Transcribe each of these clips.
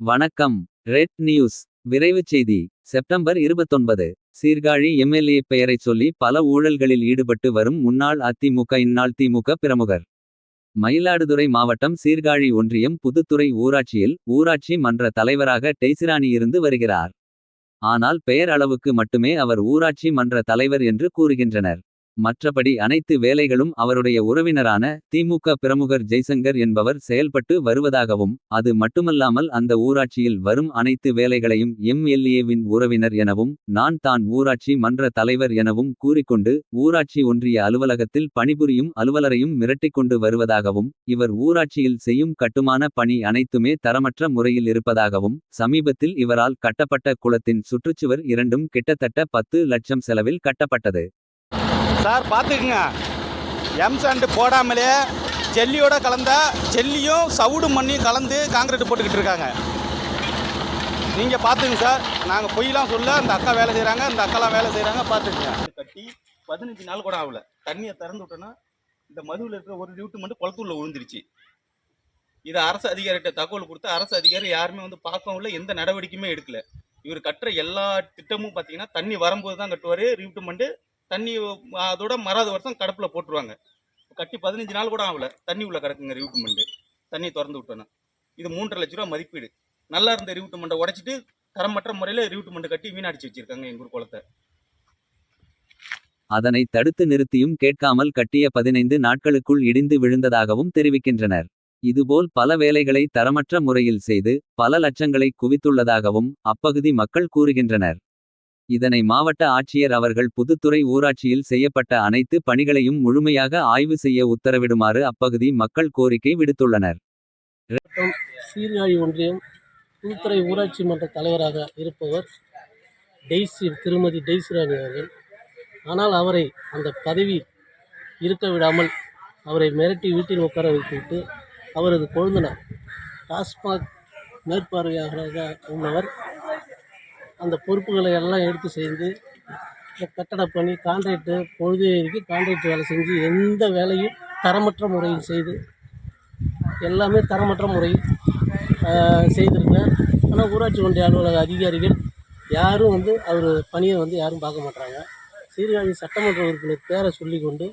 வணக்கம். Red news விரைவுச் செய்தி. செப்டம்பர் 29. சீர்காழி எம்எல்ஏ பெயரைச் சொல்லி பல ஊழல்களில் ஈடுபட்டு வரும் முன்னாள் அதிமுக இந்நாள் திமுக பிரமுகர். மயிலாடுதுறை மாவட்டம் சீர்காழி ஒன்றியம் புதுத்துறை ஊராட்சியில் ஊராட்சி மன்ற தலைவராக டெய்சிராணி இருந்து வருகிறார். ஆனால் பெயர் அளவுக்கு மட்டுமே அவர் ஊராட்சி மன்ற தலைவர் என்று கூறுகின்றனர். மற்றபடி அனைத்து வேலைகளும் அவருடைய உறவினரான திமுக பிரமுகர் ஜெய்சங்கர் என்பவர் செயல்பட்டு வருவதாகவும், அது மட்டுமல்லாமல் அந்த ஊராட்சியில் வரும் அனைத்து வேலைகளையும் எம்எல்ஏவின் உறவினர் எனவும் நான் தான் ஊராட்சி மன்ற தலைவர் எனவும் கூறிக்கொண்டு ஊராட்சி ஒன்றிய அலுவலகத்தில் பணிபுரியும் அலுவலரையும் மிரட்டிக்கொண்டு வருவதாகவும், இவர் ஊராட்சியில் செய்யும் கட்டுமான பணி அனைத்துமே தரமற்ற முறையில் இருப்பதாகவும், சமீபத்தில் இவரால் கட்டப்பட்ட குளத்தின் சுற்றுச்சுவர் இரண்டும் கிட்டத்தட்ட 10 லட்சம் செலவில் கட்டப்பட்டது. சார் பார்த்துக்குங்க, எம்சாண்ட் போடாமலே ஜெல்லியோட கலந்த ஜெல்லியும் சவுடு மண்ணையும் கலந்து காங்கிரீட் போட்டுக்கிட்டு இருக்காங்க. நீங்கள் பார்த்துங்க சார், நாங்கள் பொய்லாம் சொல்ல. அந்த அக்கா வேலை செய்கிறாங்க, அந்த அக்காலாம் வேலை செய்கிறாங்க, பார்த்துக்குங்க. கட்டி 15 நாள் கூட ஆகல. தண்ணியை திறந்து விட்டோன்னா இந்த மதுவில் இருக்கிற ஒரு டியூட்டு மட்டும் குளத்தூரில் விழுந்துருச்சு. இதை அரசு அதிகாரிகிட்ட தகவல் கொடுத்து அரசு அதிகாரி யாருமே வந்து பார்க்கவும் இல்லை, எந்த நடவடிக்கையுமே எடுக்கல. இவர் கட்டுற எல்லா திட்டமும் பார்த்தீங்கன்னா தண்ணி வரும்போது தான் கட்டுவார். ரிவிட்மெண்ட்டு தண்ணி அதோட மறாத வருஷம் கடப்பில் போட்டுருவாங்க. கட்டி 15 நாள் கூட ஆகல, தண்ணி உள்ள கிடக்குங்க ரிவிட்மெண்ட்டு. தண்ணி திறந்து விட்டோன்னா இது 3.5 லட்ச ரூபா மதிப்பீடு. நல்லா இருந்த ரிவிட்மெண்ட்டை உடைச்சிட்டு தரமற்ற முறையில் ரிவிட்மெண்ட் கட்டி வீணடிச்சு வச்சிருக்காங்க எங்கள் குளத்தை. அதனை தடுத்து நிறுத்தியும் கேட்காமல் கட்டிய 15 நாட்களுக்குள் இடிந்து விழுந்ததாகவும் தெரிவிக்கின்றனர். இதுபோல் பல வேலைகளை தரமற்ற முறையில் செய்து பல லட்சங்களை குவித்துள்ளதாகவும் அப்பகுதி மக்கள் கூறுகின்றனர். இதனை மாவட்ட ஆட்சியர் அவர்கள் புதுத்துறை ஊராட்சியில் செய்யப்பட்ட அனைத்து பணிகளையும் முழுமையாக ஆய்வு செய்ய உத்தரவிடுமாறு அப்பகுதி மக்கள் கோரிக்கை விடுத்துள்ளனர். சீர்காழி ஒன்றியம் புதுத்துறை ஊராட்சி மன்ற தலைவராக இருப்பவர் திருமதி டெய்சிராணி அவர்கள். ஆனால் அவரை அந்த பதவி இருக்க விடாமல் அவரை மிரட்டி வீட்டில் உட்கார வைத்துவிட்டு அவரது கொழுந்தனார் டாஸ்மாக் மேற்பார்வையாளராக உள்ளவர் அந்த பொறுப்புகளை எல்லாம் எடுத்து செய்து இந்த கட்டட பணி கான்ட்ராக்டு பொழுதுக்கு கான்ட்ராக்ட் வேலை செஞ்சு எந்த வேலையும் தரமற்ற முறையில் செய்து எல்லாமே தரமற்ற முறையில் செய்திருக்கார். ஆனால் ஊராட்சி ஒன்றிய அலுவலக அதிகாரிகள் யாரும் அவர் பணியை யாரும் பார்க்க மாட்டாங்க. சீர்காழி சட்டமன்ற உறுப்பினர் பேரை சொல்லி கொண்டு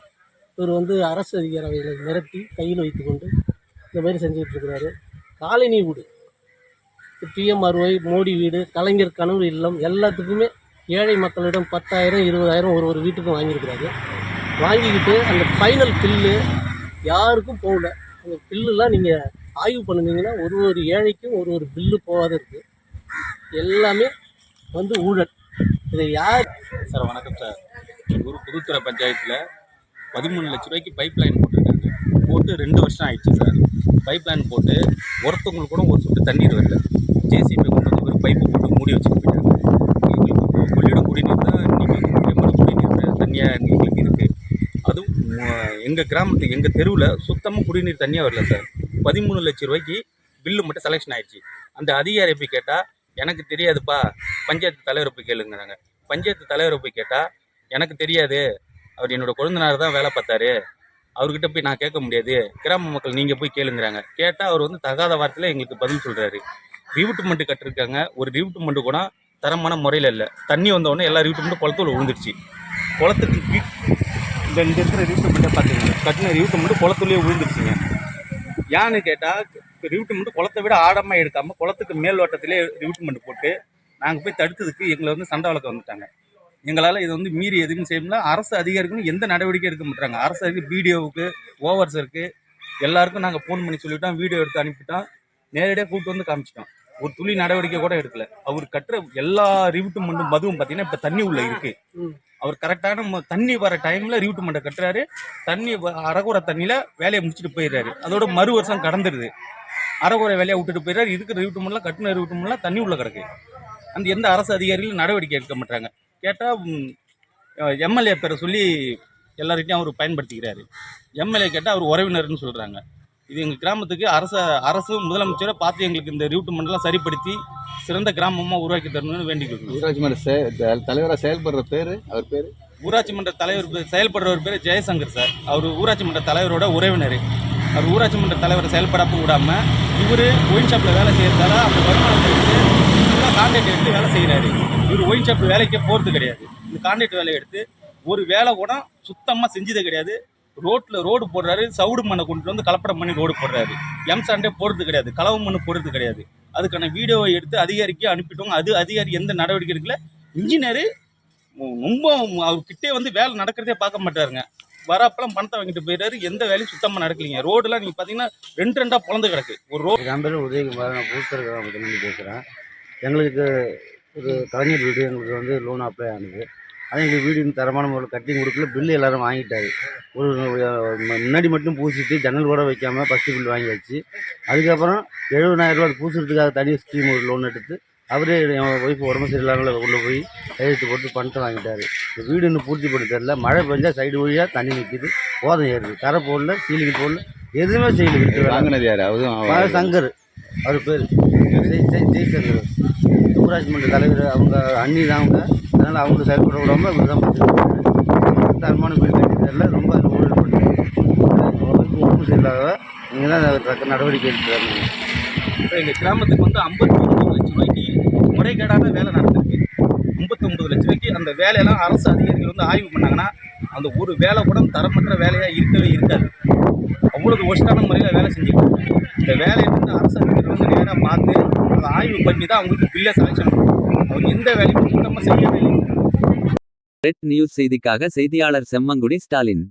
இவர் அரசு அதிகாரிகளை மிரட்டி கையில் வைத்து கொண்டு இந்த மாதிரி செஞ்சுக்கிட்டு இருக்கிறாரு. காலனி வீடு, பிஎம்ஆர்ஒய், மோடி வீடு, கலைஞர் கனவு இல்லம் எல்லாத்துக்குமே ஏழை மக்களிடம் 10,000 20,000 ஒரு வீட்டுக்கும் வாங்கியிருக்கிறாரு. வாங்கிக்கிட்டு அந்த ஃபைனல் பில்லு யாருக்கும் போகல. அந்த பில்லுலாம் நீங்கள் ஆய்வு பண்ணிங்கன்னா ஒரு ஏழைக்கும் ஒரு பில்லு போகாத இருக்குது. எல்லாமே ஊழல். இதை யார் சார்? வணக்கம் சார். ஒரு புதுத்துறை பஞ்சாயத்தில் 13 லட்ச ரூபாய்க்கு பைப் லைன் போட்டிருக்காங்க. போட்டு 2 வருஷம் ஆயிடுச்சு சார். பைப் லைன் போட்டு ஒருத்தவங்களுக்கு கூட ஒரு சொட்டு தண்ணீர் வரல. ஜேசிபி கொண்டு வந்து ஒரு பைப்பு போட்டு மூடி வச்சுட்டு போயிட்டாங்க. எங்களுக்கு கொள்ளிட குடிநீர் தான் இன்றைக்கி முக்கியமான குடிநீர் தண்ணியாக எங்களுக்கு இருக்குது. அதுவும் எங்கள் கிராமத்துக்கு எங்கள் தெருவில் சுத்தமாக குடிநீர் தண்ணியாக வரல சார். 13 லட்ச ரூபாய்க்கு பில்லு மட்டும் செலெக்ஷன் ஆயிடுச்சு. அந்த அதிகாரி போய் கேட்டால் எனக்கு தெரியாதுப்பா, பஞ்சாயத்து தலைவரை போய் கேளுங்கிறாங்க. பஞ்சாயத்து தலைவரை போய் கேட்டால் எனக்கு தெரியாது, அவர் என்னோடய கொழுந்தனார் தான் வேலை பார்த்தாரு, அவர்கிட்ட போய் நான் கேட்க முடியாது, கிராம மக்கள் நீங்கள் போய் கேளுங்கிறாங்க. கேட்டால் அவர் தகாத வார்த்தையில் எங்களுக்கு பதில் சொல்கிறாரு. ரிவிட்மெண்ட்டு கட்டிருக்காங்க, ஒரு ரிவிட்மெண்ட்டு கூட தரமான முறையில் இல்லை. தண்ணி வந்தவுடனே எல்லா ரிவிட்மெண்ட்டும் குளத்துல விழுந்துருச்சு. குளத்துக்கு இந்த இருக்கிற ரிவிட்மெண்ட்டை பார்த்துங்க, கட்டின ரிவிட்மெண்ட்டு குளத்துலேயே விழுந்துருச்சுங்க. ஏன்னு கேட்டால் ரிவிட்மெண்ட்டு குளத்தை விட ஆழமாக எடுக்காமல் குளத்துக்கு மேல் வட்டத்திலே ரிவிட்மெண்ட் போட்டு நாங்கள் போய் தடுத்ததுக்கு எங்களை சண்டை வழக்க வந்துட்டாங்க. எங்களால் இது மீறி எதுவும் செய்யணும்னா அரசு அதிகாரிகளும் எந்த நடவடிக்கை எடுக்க மாட்டாங்க. அரசு அதிகாரி பிடிஓவுக்கு, ஓவர்சருக்கு எல்லாருக்கும் நாங்கள் ஃபோன் பண்ணி சொல்லிவிட்டோம், வீடியோ எடுத்து அனுப்பிட்டோம், நேரடியாக கூப்பிட்டு காமிச்சிட்டோம். ஒரு துளி நடவடிக்கை கூட எடுக்கல. அவர் கட்டுற எல்லா ரிவிட்மெண்ட்டும் மதுவும் பார்த்தீங்கன்னா இப்போ தண்ணி உள்ள இருக்குது. அவர் கரெக்டான தண்ணி வர டைமில் ரிவிட்மெண்ட்டை கட்டுறாரு. தண்ணி அரைகுறை தண்ணியில் வேலையை முடிச்சுட்டு போயிடுறாரு. அதோட மறு வருஷம் கடந்துடுது. அரைகுறை வேலையை விட்டுட்டு போயிடுறாரு. இருக்கிற ரிவிட்மெண்ட்லாம் கட்டின ரிவிட்மெண்ட்லாம் தண்ணி உள்ள கிடக்கு. அந்த எந்த அரசு அதிகாரிகளும் நடவடிக்கை எடுக்க மாட்டாங்க. கேட்டால் எம்எல்ஏ பேரை சொல்லி எல்லார்கிட்டையும் அவர் பயன்படுத்திக்கிறாரு. எம்எல்ஏ கேட்டால் அவர் உறவினர்னு சொல்கிறாங்க. இது எங்கள் கிராமத்துக்கு அரசு முதலமைச்சரை பார்த்து எங்களுக்கு இந்த ரிவிட்மெண்ட்லாம் சரிப்படுத்தி சிறந்த கிராமமாக உருவாக்கி தரணும்னு வேண்டிக்கிறோம். ஊராட்சி மன்ற தலைவராக செயல்படுற பேர் அவர் பேர்? ஊராட்சி மன்ற தலைவர் செயல்படுறவர் பேர் ஜெயசங்கர் சார். அவர் ஊராட்சி மன்ற தலைவரோட உறவினர். அவர் ஊராட்சி மன்ற தலைவரை செயல்படாமல் விடாமல் இவர் ஒயின் ஷாப்பில் வேலை செய்கிறதால அந்த வருமானத்தை எடுத்து ஃபுல்லாக கான்ட்ராக்ட் எடுத்து வேலை செய்கிறாரு. இவர் ஒயின் ஷாப் வேலைக்கே போகிறது கிடையாது. இந்த கான்ட்ராக்ட் வேலையை எடுத்து ஒரு வேலை கூட சுத்தமாக செஞ்சதே கிடையாது. ரோடு போடுறாரு, சவுடு மண்ணை கொண்டு வந்து கலப்படம் பண்ணி ரோடு போடுறாரு. எம்சாண்டே போடுறது கிடையாது, களவு மண்ணு போடுறது கிடையாது. அதுக்கான வீடியோவை எடுத்து அதிகாரிக்கு அனுப்பிட்டோங்க. அது அதிகாரி எந்த நடவடிக்கை எடுக்கல. இன்ஜினியரு ரொம்ப அவர்கிட்டே வந்து வேலை நடக்கிறதே பார்க்க மாட்டாருங்க. வரப்பெல்லாம் பணத்தை வாங்கிட்டு போயிடுறாரு. எந்த வேலையும் சுத்தமாக நடக்கலைங்க. ரோடெல்லாம் நீங்கள் பார்த்தீங்கன்னா ரெண்டாக பொழந்து கிடக்கு. ஒரு ரோடு என் பேர் உதயகுமார், நான் பூஸ்டர் கிராமத்துலேருந்து பேசுகிறேன். எங்களுக்கு ஒரு கலைஞர் வீடு எங்களுக்கு வந்து லோன் அப்ளை ஆனது. அது எங்களுக்கு வீடு தரமான முறையில் கட்டி கொடுக்கல. பில்லு எல்லோரும் வாங்கிட்டாரு. ஒரு முன்னாடி மட்டும் பூசிட்டு ஜன்னல் கூட வைக்காமல் ஃபஸ்ட்டு பில் வாங்கியாச்சு. அதுக்கப்புறம் 70,000 ரூபா பூசுறதுக்காக தனி ஸ்கீம் ஒரு லோன் எடுத்து அவரே என் ஒய்ஃப் உடம்பு சரியில்லாமல் உள்ளே போய் கையெழுத்து போட்டு பணத்தை வாங்கிட்டாரு. இந்த வீடு இன்னும் பூர்த்தி பண்ணி தரல. மழை பெஞ்சால் சைடு வழியாக தண்ணி நிற்கிது, போதம் ஏறுது. தரை போடல, சீலிங் போடல, எதுவுமே செய்யல. வாங்கினது யார்? அதுவும் சங்கர், அவர் பேர் ஜெய்சங்கர். ஊராட்சி மன்ற தலைவர் அவங்க அண்ணி தான் அவங்க. அதனால் அவங்க செயல்பட விடாமல் இவர் தான் பார்த்துருக்காரு. தரமான வீடு கட்டி தரல. ரொம்ப அதில் ஊழல் பண்ணுறாங்க. உடம்பு சரியில்லாத நீங்கள் தான் நடவடிக்கை எடுத்துறாங்க. இப்போ எங்கள் கிராமத்துக்கு வந்து 59 லட்சம் ரூபாய்க்கு முறைகேடான வேலை நடந்திருக்கு. 59 லட்ச ரூபாய்க்கு அந்த வேலையெல்லாம் அரசு அதிகாரிகள் வந்து ஆய்வு பண்ணாங்கன்னா அந்த ஒரு வேலை கூட தரமற்ற வேலையாக இருக்கவே இருக்காது. அவ்வளவு ஒஸ்டான முறையில் வேலை செஞ்சுக்கிட்டு இந்த வேலையை வந்து அரசு அதிகாரிகள் வந்து நேராக பார்த்து அதை ஆய்வு பண்ணி தான் அவங்களுக்கு பில்லை சாங்ஷன் பண்ணுவாங்க. அவங்க எந்த வேலையும் சுத்தமாக செய்யவே இல்லை. ரெட் நியூஸ் செய்திக்காக செய்தியாளர் செம்மங்குடி ஸ்டாலின்.